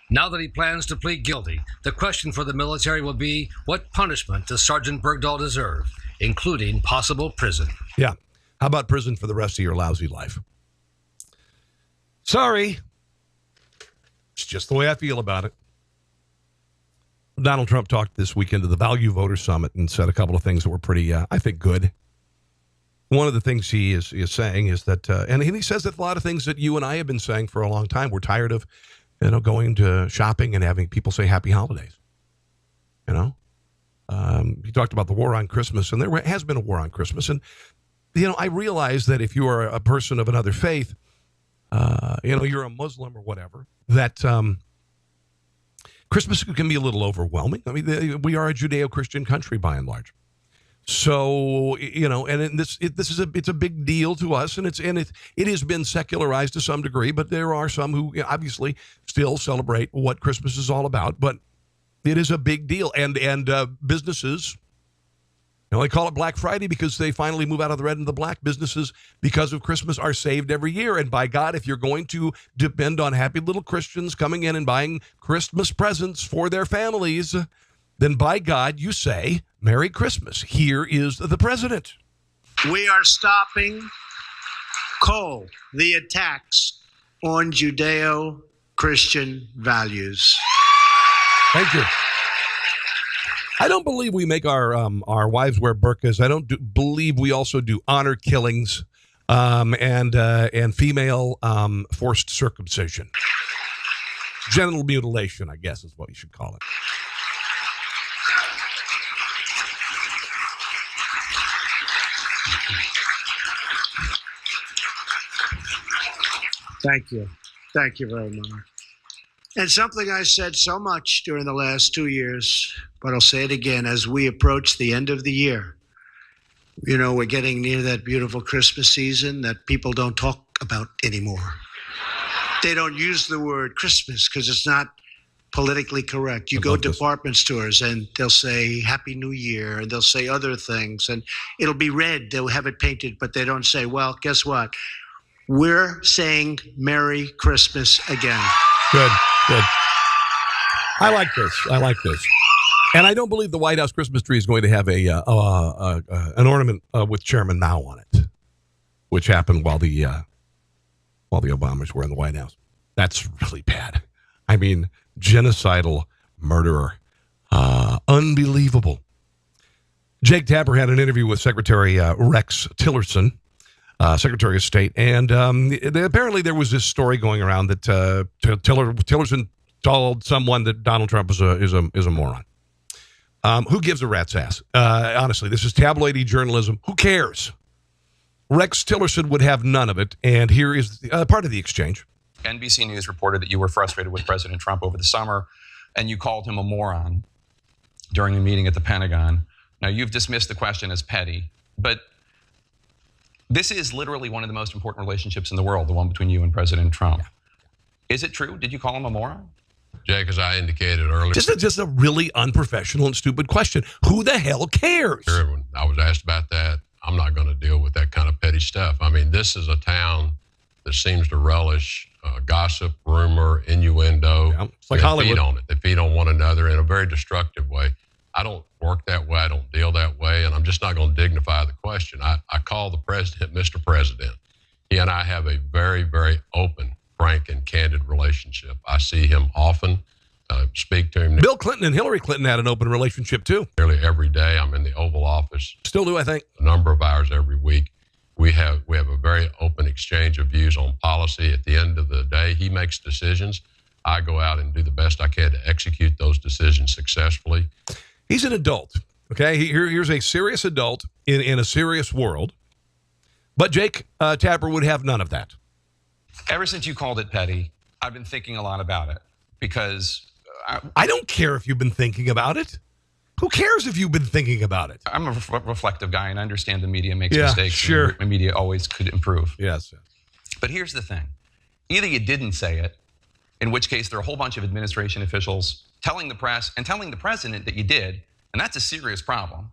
Speaker 17: Now that he plans to plead guilty, the question for the military will be, what punishment does Sergeant Bergdahl deserve, including possible prison?
Speaker 2: Yeah. How about prison for the rest of your lousy life? Sorry. It's just the way I feel about it. Donald Trump talked this weekend at the Value Voter Summit and said a couple of things that were pretty, I think, good. One of the things he is saying is that, and he says that a lot of things that you and I have been saying for a long time. We're tired of, going to shopping and having people say happy holidays. He talked about the war on Christmas, and there has been a war on Christmas. And, I realize that if you are a person of another faith, you're a Muslim or whatever, that Christmas can be a little overwhelming. I mean, we are a Judeo-Christian country by and large. So, and it's a big deal to us, and it has been secularized to some degree, but there are some who obviously still celebrate what Christmas is all about, but it is a big deal. And businesses, they call it Black Friday because they finally move out of the red into the black. Businesses, because of Christmas, are saved every year. And by God, if you're going to depend on happy little Christians coming in and buying Christmas presents for their families, then by God, you say, Merry Christmas. Here is the president.
Speaker 19: We are stopping cold the attacks on Judeo-Christian values.
Speaker 2: Thank you. I don't believe we make our wives wear burqas. I don't believe we also do honor killings and female forced circumcision. Genital mutilation, I guess, is what you should call it.
Speaker 19: Thank you. Thank you very much. And something I said so much during the last 2 years, but I'll say it again as we approach the end of the year. You know, we're getting near that beautiful Christmas season that people don't talk about anymore. They don't use the word Christmas because it's not politically correct. You go to department stores and they'll say Happy New Year and they'll say other things and it'll be red. They'll have it painted, but they don't say, well, guess what? We're saying Merry Christmas again.
Speaker 2: Good. I like this. And I don't believe the White House Christmas tree is going to have an ornament with Chairman Mao on it, which happened while the Obamas were in the White House. That's really bad. I mean, genocidal murderer. Unbelievable. Jake Tapper had an interview with Secretary Rex Tillerson, Secretary of State, and apparently there was this story going around that Tillerson told someone that Donald Trump is a moron. Who gives a rat's ass? Honestly, this is tabloidy journalism. Who cares? Rex Tillerson would have none of it, and here is part of the exchange.
Speaker 20: NBC News reported that you were frustrated with President Trump over the summer, and you called him a moron during a meeting at the Pentagon. Now, you've dismissed the question as petty, but this is literally one of the most important relationships in the world, the one between you and President Trump. Is it true? Did you call him a moron?
Speaker 22: Jake, as I indicated earlier.
Speaker 2: Just a really unprofessional and stupid question. Who the hell cares?
Speaker 22: When I was asked about that, I'm not going to deal with that kind of petty stuff. I mean, this is a town that seems to relish gossip, rumor, innuendo. Yeah, it's like Hollywood. They feed on it. They feed on one another in a very destructive way. I don't work that way. I don't deal that way. And I'm just not going to dignify the question. I call the president Mr. President. He and I have a very, very open, frank, and candid relationship. I see him often, speak to him.
Speaker 2: Bill Clinton and Hillary Clinton had an open relationship, too.
Speaker 22: Nearly every day. I'm in the Oval Office.
Speaker 2: Still do, I think.
Speaker 22: A number of hours every week. We have a very open exchange of views on policy. At the end of the day, he makes decisions. I go out and do the best I can to execute those decisions successfully.
Speaker 2: He's an adult, okay? Here's a serious adult in a serious world. But Jake Tapper would have none of that.
Speaker 20: Ever since you called it petty, I've been thinking a lot about it because...
Speaker 2: I don't care if you've been thinking about it. Who cares if you've been thinking about it?
Speaker 20: I'm a reflective guy, and I understand the media makes mistakes.
Speaker 2: Sure.
Speaker 20: And the media always could improve.
Speaker 2: Yes.
Speaker 20: But here's the thing. Either you didn't say it, in which case there are a whole bunch of administration officials telling the press and telling the president that you did, and that's a serious problem.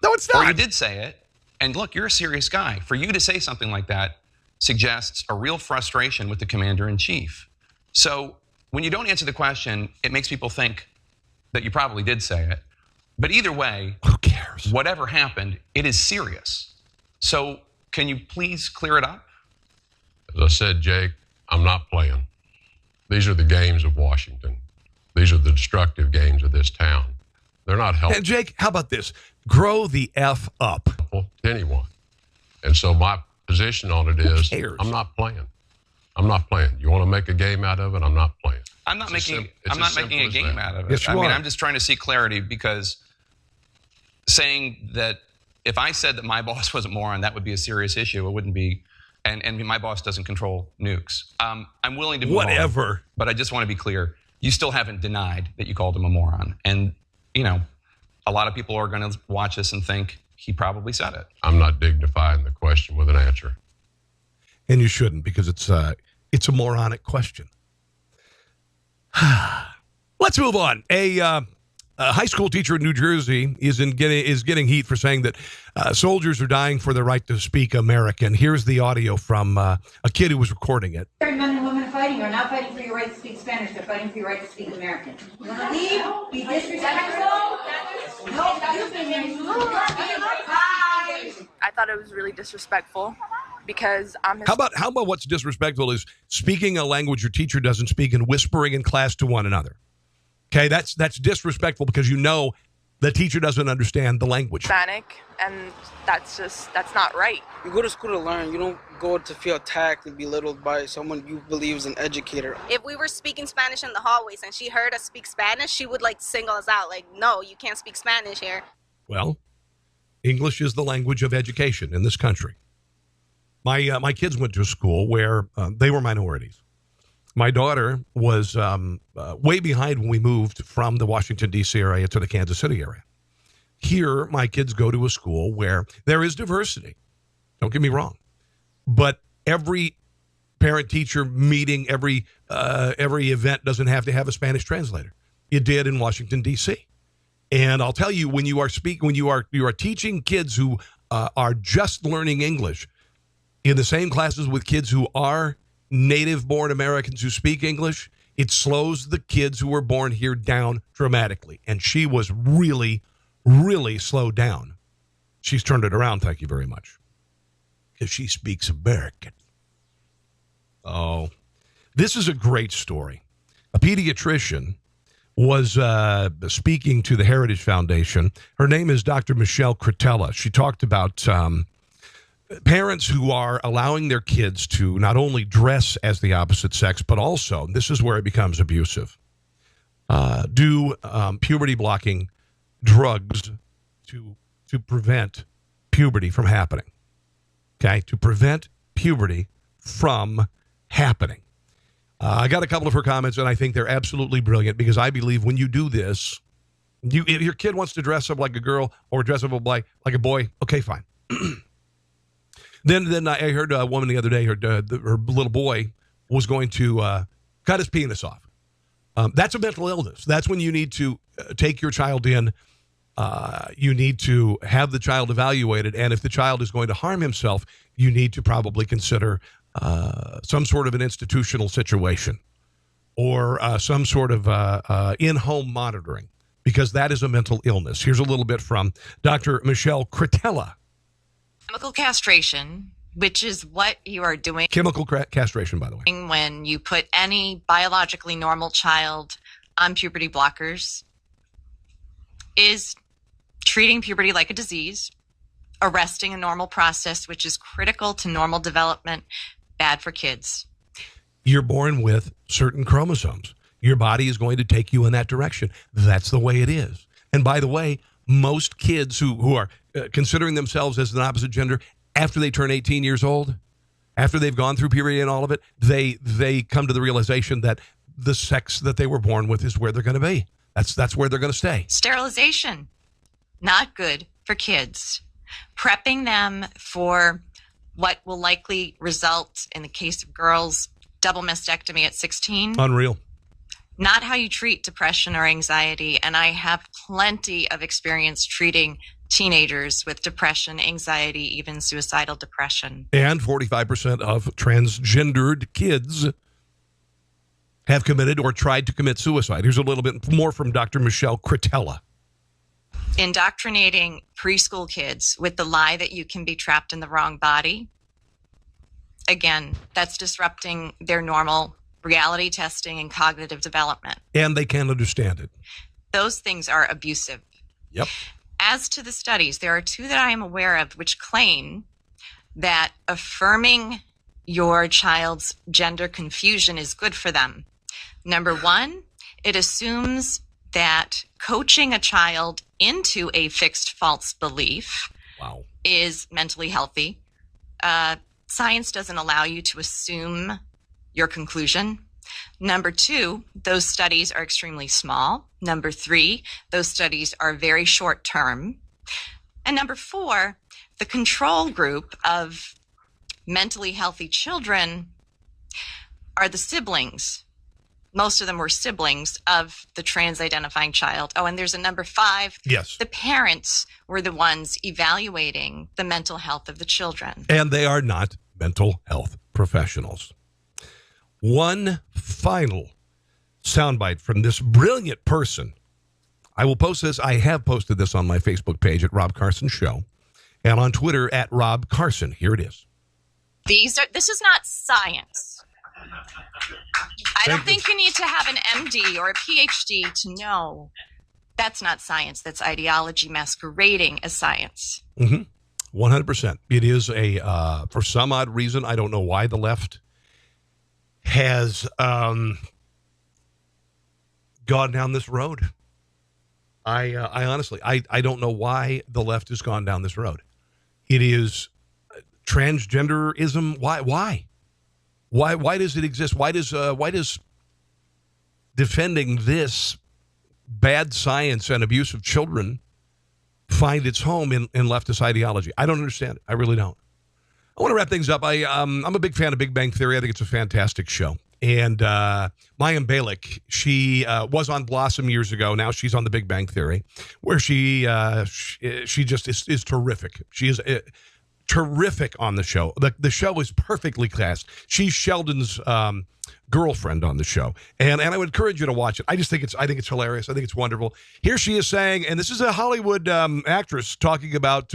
Speaker 2: No, it's not.
Speaker 20: Or you did say it, and look, you're a serious guy. For you to say something like that suggests a real frustration with the commander-in-chief. So when you don't answer the question, it makes people think that you probably did say it. But either way,
Speaker 2: who cares?
Speaker 20: Whatever happened, it is serious. So can you please clear it up?
Speaker 22: As I said, Jake, I'm not playing. These are the games of Washington. These are the destructive games of this town. They're not helpful.
Speaker 2: And Jake, how about this? Grow the F up.
Speaker 22: To anyone. And so my position on it is, I'm not playing. I'm not playing. You want to make a game out of it? I'm not playing.
Speaker 20: I'm not making a game out of it.
Speaker 2: Yes, you are.
Speaker 20: I'm just trying to see clarity because saying that if I said that my boss was a moron, that would be a serious issue. It wouldn't be, and my boss doesn't control nukes. I'm willing to move on, but I just want to be clear. You still haven't denied that you called him a moron. And, you know, a lot of people are going to watch this and think he probably said it.
Speaker 22: I'm not dignifying the question with an answer.
Speaker 2: And you shouldn't, because it's a moronic question. Let's move on. A high school teacher in New Jersey is getting heat for saying that soldiers are dying for the right to speak American. Here's the audio from a kid who was recording it.
Speaker 23: Men and women are fighting. You're not fighting for your right to speak Spanish. They're fighting for your right to speak American. You want to leave? Be disrespectful? No,
Speaker 24: I thought it was really disrespectful because I'm
Speaker 2: How about what's disrespectful is speaking a language your teacher doesn't speak and whispering in class to one another. Okay, that's disrespectful because you know the teacher doesn't understand the language.
Speaker 24: Hispanic, and that's not right.
Speaker 25: You go to school to learn. You don't go to feel attacked and belittled by someone you believe is an educator.
Speaker 26: If we were speaking Spanish in the hallways and she heard us speak Spanish, she would like single us out. Like, no, you can't speak Spanish here.
Speaker 2: Well, English is the language of education in this country. My kids went to a school where they were minorities. My daughter was way behind when we moved from the Washington, D.C. area to the Kansas City area. Here, my kids go to a school where there is diversity. Don't get me wrong. But every parent-teacher meeting, every event doesn't have to have a Spanish translator. It did in Washington, D.C. And I'll tell you, when you are teaching kids who are just learning English in the same classes with kids who are native-born Americans who speak English, it slows the kids who were born here down dramatically. And she was really, really slowed down. She's turned it around, thank you very much, because she speaks American. Oh, this is a great story. A pediatrician was speaking to the Heritage Foundation. Her name is Dr. Michelle Cretella. She talked about parents who are allowing their kids to not only dress as the opposite sex, but also, this is where it becomes abusive, do puberty-blocking drugs to prevent puberty from happening. Okay, to prevent puberty from happening. I got a couple of her comments, and I think they're absolutely brilliant, because I believe when you do this, if your kid wants to dress up like a girl or dress up like a boy, okay, fine. Then I heard a woman the other day, her little boy was going to cut his penis off. That's a mental illness. That's when you need to take your child in. You need to have the child evaluated, and if the child is going to harm himself, you need to probably consider some sort of an institutional situation or some sort of in-home monitoring, because that is a mental illness. Here's a little bit from Dr. Michelle Cretella.
Speaker 1: Chemical castration, which is what you are doing.
Speaker 2: Chemical castration, by the way.
Speaker 1: When you put any biologically normal child on puberty blockers, is treating puberty like a disease, arresting a normal process, which is critical to normal development, bad for kids.
Speaker 2: You're born with certain chromosomes. Your body is going to take you in that direction. That's the way it is. And by the way, most kids who are considering themselves as an opposite gender, after they turn 18 years old, after they've gone through puberty and all of it, they come to the realization that the sex that they were born with is where they're going to be. That's where they're going to stay.
Speaker 1: Sterilization, not good for kids. Prepping them for what will likely result, in the case of girls, double mastectomy at 16.
Speaker 2: Unreal.
Speaker 1: Not how you treat depression or anxiety. And I have plenty of experience treating teenagers with depression, anxiety, even suicidal depression.
Speaker 2: And 45% of transgendered kids have committed or tried to commit suicide. Here's a little bit more from Dr. Michelle Cretella.
Speaker 1: Indoctrinating preschool kids with the lie that you can be trapped in the wrong body. Again, that's disrupting their normal reality testing and cognitive development.
Speaker 2: And they can't understand it.
Speaker 1: Those things are abusive.
Speaker 2: Yep.
Speaker 1: As to the studies, there are two that I am aware of which claim that affirming your child's gender confusion is good for them. Number one, it assumes that coaching a child into a fixed false belief is mentally healthy. Science doesn't allow you to assume your conclusion. Number two, those studies are extremely small. Number three, those studies are very short term. And number four, the control group of mentally healthy children are the siblings. Most of them were siblings of the trans-identifying child. Oh, and there's a number five.
Speaker 2: Yes.
Speaker 1: The parents were the ones evaluating the mental health of the children.
Speaker 2: And they are not mental health professionals. One final soundbite from this brilliant person. I will post this. I have posted this on my Facebook page at Rob Carson Show and on Twitter at Rob Carson. Here it is.
Speaker 1: This is not science. I don't think you need to have an MD or a PhD to know that's not science. That's ideology masquerading as science.
Speaker 2: 100%. It is for some odd reason, I don't know why the left has gone down this road. I honestly, I don't know why the left has gone down this road. It is transgenderism. Why does it exist? Why does defending this bad science and abuse of children find its home in leftist ideology? I don't understand it. I really don't. I want to wrap things up. I'm a big fan of Big Bang Theory. I think it's a fantastic show. And Mayim Bialik, she was on Blossom years ago. Now she's on the Big Bang Theory, where she just is terrific. She is terrific on the show. The show is perfectly cast. She's Sheldon's girlfriend on the show, and I would encourage you to watch it. I think it's hilarious. I think it's wonderful. Here she is saying, and this is a Hollywood actress talking about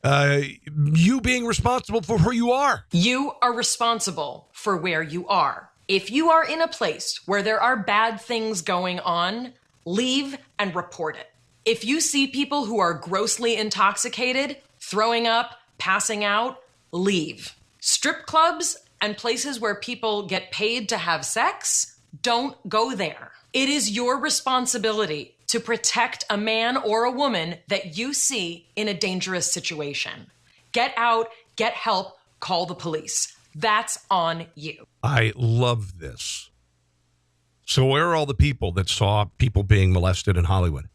Speaker 2: you being responsible for who you are.
Speaker 3: You are responsible for where you are. If you are in a place where there are bad things going on, leave and report it. If you see people who are grossly intoxicated, throwing up, passing out, leave. Strip clubs and places where people get paid to have sex, don't go there. It is your responsibility to protect a man or a woman that you see in a dangerous situation. Get out, get help, call the police. That's on you.
Speaker 2: I love this. So where are all the people that saw people being molested in Hollywood?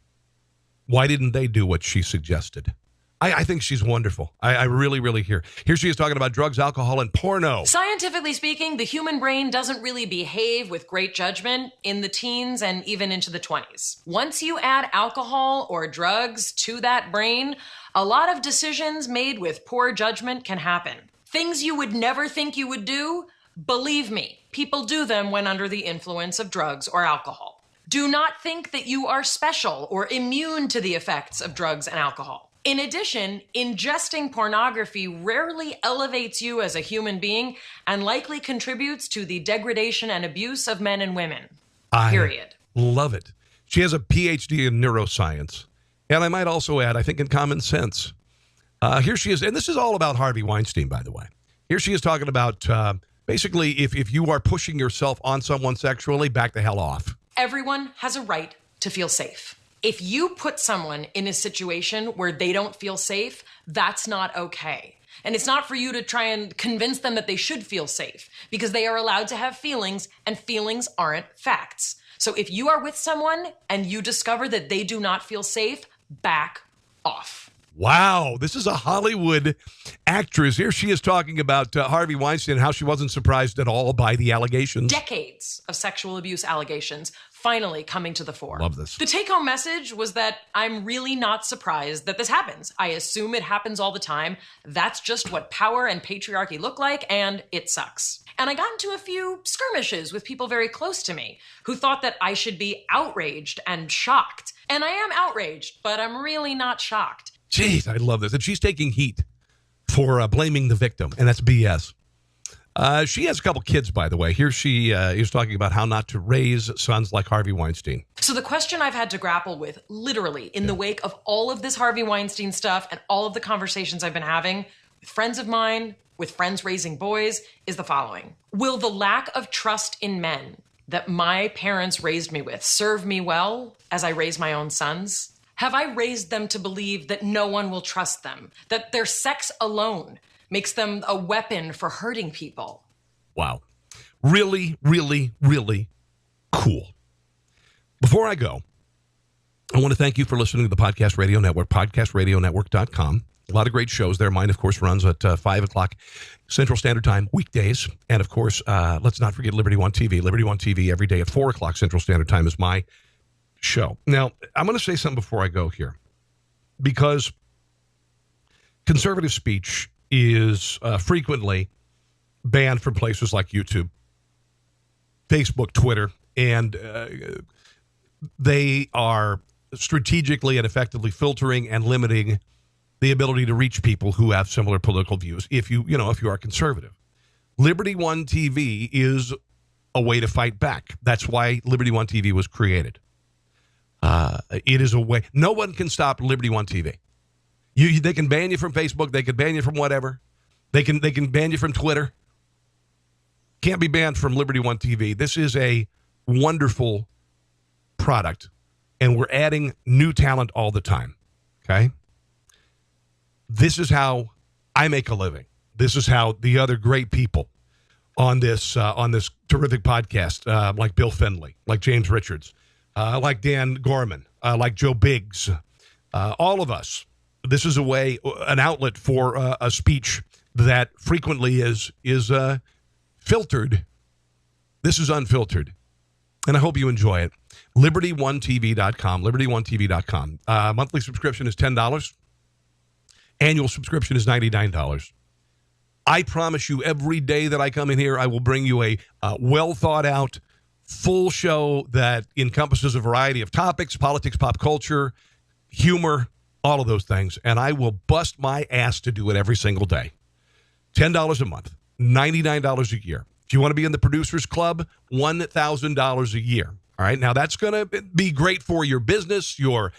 Speaker 2: Why didn't they do what she suggested? I think she's wonderful. I really, really hear. Here she is talking about drugs, alcohol, and porno.
Speaker 3: Scientifically speaking, the human brain doesn't really behave with great judgment in the teens and even into the 20s. Once you add alcohol or drugs to that brain, a lot of decisions made with poor judgment can happen. Things you would never think you would do, believe me, people do them when under the influence of drugs or alcohol. Do not think that you are special or immune to the effects of drugs and alcohol. In addition, ingesting pornography rarely elevates you as a human being and likely contributes to the degradation and abuse of men and women. Period.
Speaker 2: I love it. She has a PhD in neuroscience. And I might also add, I think, in common sense. Here she is. And this is all about Harvey Weinstein, by the way. Here she is talking about basically if you are pushing yourself on someone sexually, back the hell off.
Speaker 3: Everyone has a right to feel safe. If you put someone in a situation where they don't feel safe, that's not okay. And it's not for you to try and convince them that they should feel safe, because they are allowed to have feelings, and feelings aren't facts. So if you are with someone and you discover that they do not feel safe, back off.
Speaker 2: Wow, this is a Hollywood actress. Here she is talking about Harvey Weinstein and how she wasn't surprised at all by the allegations.
Speaker 3: Decades of sexual abuse allegations finally coming to the fore.
Speaker 2: Love this.
Speaker 3: The take-home message was that I'm really not surprised that this happens. I assume it happens all the time. That's just what power and patriarchy look like, and it sucks. And I got into a few skirmishes with people very close to me who thought that I should be outraged and shocked. And I am outraged, but I'm really not shocked.
Speaker 2: Jeez, I love this. And she's taking heat for blaming the victim, and that's BS. She has a couple kids, by the way. Here she is talking about how not to raise sons like Harvey Weinstein.
Speaker 3: So the question I've had to grapple with, literally, in the wake of all of this Harvey Weinstein stuff and all of the conversations I've been having with friends of mine, with friends raising boys, is the following. Will the lack of trust in men that my parents raised me with serve me well as I raise my own sons? Have I raised them to believe that no one will trust them, that their sex alone makes them a weapon for hurting people?
Speaker 2: Wow. Really, really, really cool. Before I go, I want to thank you for listening to the Podcast Radio Network, podcastradionetwork.com. A lot of great shows there. Mine, of course, runs at 5 o'clock Central Standard Time weekdays. And, of course, let's not forget Liberty One TV. Liberty One TV every day at 4 o'clock Central Standard Time is my show. Now, I'm going to say something before I go here, because conservative speech is frequently banned from places like YouTube, Facebook, Twitter, and they are strategically and effectively filtering and limiting the ability to reach people who have similar political views if you are conservative. Liberty One TV is a way to fight back. That's why Liberty One TV was created. It is a way. No one can stop Liberty One TV. They can ban you from Facebook. They can ban you from whatever. They can ban you from Twitter. Can't be banned from Liberty One TV. This is a wonderful product, and we're adding new talent all the time. Okay? This is how I make a living. This is how the other great people on this terrific podcast, like Bill Finley, like James Richards, like Dan Gorman, like Joe Biggs, all of us. This is a way, an outlet for a speech that frequently is filtered. This is unfiltered, and I hope you enjoy it. LibertyOneTV.com, LibertyOneTV.com. Monthly subscription is $10. Annual subscription is $99. I promise you, every day that I come in here, I will bring you a well-thought-out, full show that encompasses a variety of topics, politics, pop culture, humor, all of those things, and I will bust my ass to do it every single day. $10 a month, $99 a year. If you want to be in the Producers Club, $1,000 a year. All right, now that's going to be great for your business, your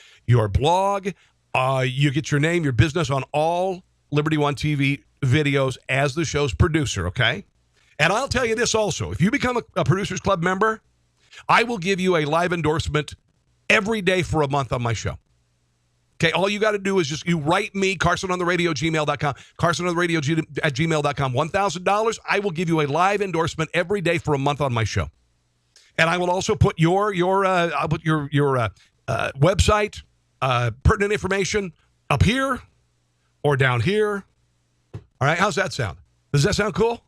Speaker 2: blog. You get your name, your business on all Liberty One TV videos as the show's producer, okay? And I'll tell you this also. If you become a Producers Club member, I will give you a live endorsement every day for a month on my show. Okay, all you got to do is just, you write me, carsonontheradio@gmail.com, carsonontheradio@gmail.com, $1,000. I will give you a live endorsement every day for a month on my show. And I will also put your website, pertinent information up here or down here. All right, how's that sound? Does that sound cool?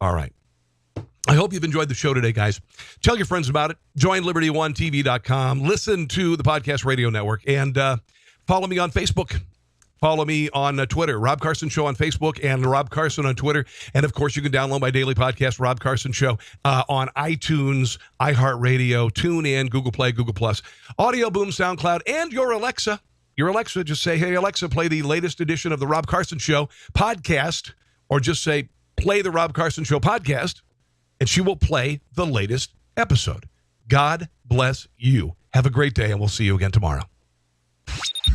Speaker 2: All right. I hope you've enjoyed the show today, guys. Tell your friends about it. Join LibertyOneTV.com. Listen to the Podcast Radio Network. And follow me on Facebook. Follow me on Twitter. Rob Carson Show on Facebook and Rob Carson on Twitter. And, of course, you can download my daily podcast, Rob Carson Show, on iTunes, iHeartRadio, TuneIn, Google Play, Google Plus, Audio Boom, SoundCloud, and your Alexa. Your Alexa, just say, hey, Alexa, play the latest edition of the Rob Carson Show podcast, or just say, play the Rob Carson Show podcast, and she will play the latest episode. God bless you. Have a great day, and we'll see you again tomorrow.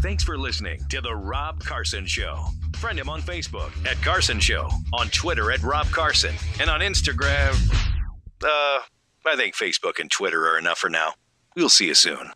Speaker 4: Thanks for listening to The Rob Carson Show. Friend him on Facebook at Carson Show, on Twitter at Rob Carson, and on Instagram, I think Facebook and Twitter are enough for now. We'll see you soon.